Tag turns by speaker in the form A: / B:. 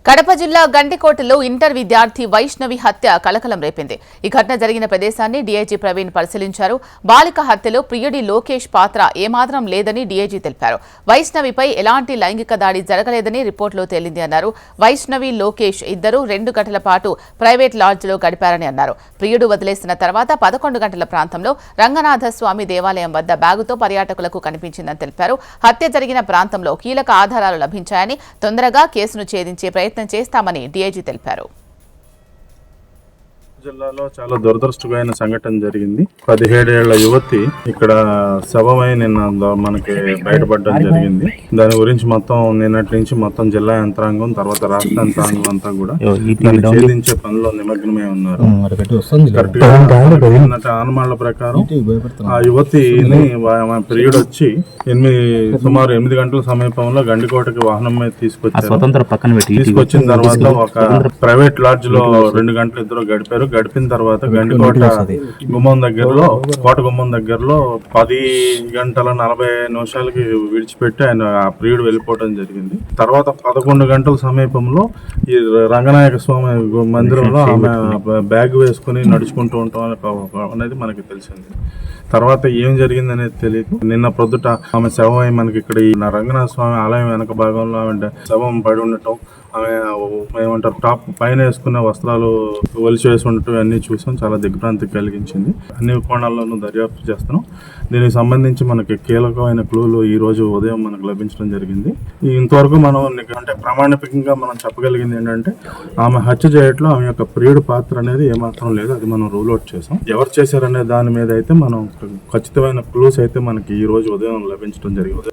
A: కడప జిల్లా గండికోటలో ఇంటర్ విద్యార్థి వైష్ణవి హత్య కలకలం రేపింది. ఈ ఘటన జరిగిన ప్రదేశాన్ని డీఐజీ ప్రవీణ్ పరిశీలించారు. బాలిక హత్యలో ప్రియుడి లోకేష్ పాత్ర ఏమాత్రం లేదని డీఐజీ తెలిపారు. వైష్ణవిపై ఎలాంటి లైంగిక దాడి జరగలేదని రిపోర్టులో తేలింది అన్నారు. వైష్ణవి, లోకేష్ ఇద్దరు 2 గంటల పాటు ప్రైవేట్ లాడ్జ్లో గడిపారని అన్నారు. ప్రియుడు వదిలేసిన తర్వాత 11 గంటల ప్రాంతంలో రంగనాథస్వామి దేవాలయం వద్ద బ్యాగుతో పర్యాటకులకు కనిపించిందని తెలిపారు. హత్య జరిగిన ప్రాంతంలో కీలక ఆధారాలు లభించాయని, తొందరగా కేసును ఛేదించే ప్రయత్నం చేస్తామని డీఐజీ తెలిపారు.
B: జిల్లాలో చాలా దురదృష్టమైన సంఘటన జరిగింది. 17 ఏళ్ల యువతి ఇక్కడ శవమై నిన్న మనకి బయటపడడం జరిగింది. దాని గురించి మొత్తం నిన్నటి నుంచి మొత్తం జిల్లా యంత్రాంగం, తర్వాత రాష్ట్ర యంత్రాంగం అంతా కూడా దాన్ని ఛేదించే పనిలో నిమగ్నమై ఉన్నారు. ఆనమాళ్ల ప్రకారం ఆ యువతిని ప్రియుడు వచ్చి సుమారు 8 గంటల సమీపంలో గండికోటకి వాహనం మీద తీసుకొచ్చిన తర్వాత ఒక ప్రైవేట్ లాడ్జ్ లో 2 గంటలు ఇద్దరు గడిపారు. గడిపిన తర్వాత గండికోట గుమ్మం దగ్గరలో, కోట గుమ్మం దగ్గరలో 10 గంటల 40 నిమిషాలకి విడిచిపెట్టి ఆయన ఆ ప్రియుడు వెళ్ళిపోవడం జరిగింది. తర్వాత 11 గంటల సమీపంలో ఈ రంగనాయక స్వామి మందిరంలో ఆమె బ్యాగ్ వేసుకుని నడుచుకుంటూ ఉంటాం అనేది మనకి తెలిసింది. తర్వాత ఏం జరిగింది అనేది తెలియదు. నిన్న ప్రొద్దుట ఆమె శవమై మనకి ఇక్కడ ఈ రంగనాథ స్వామి ఆలయం వెనక భాగంలో ఆమె శవం పడి ఉండటం, ఆమె ఏమంటారు టాప్ పైన వేసుకున్న వస్త్రాలు ఒలిచి వేసి ఉండటం అన్ని చూసాం. చాలా దిగ్భ్రాంతి కలిగించింది. అన్ని కోణాల్లోనూ దర్యాప్తు చేస్తున్నాం. దీనికి సంబంధించి మనకి కీలకమైన క్లూలు ఈ రోజు ఉదయం మనకు లభించడం జరిగింది. ఇంతవరకు మనం అంటే ప్రామాణికంగా మనం చెప్పగలిగింది ఏంటంటే ఆమె హత్య చేయట్లో ఆమె యొక్క ప్రియుడు పాత్ర అనేది ఏమాత్రం లేదు. అది మనం రూల్ అవుట్ చేసాం. ఎవరు చేశారనే దాని మీద అయితే మనం ఖచ్చితమైన క్లూస్ అయితే మనకి ఈ రోజు ఉదయం లభించడం జరిగింది.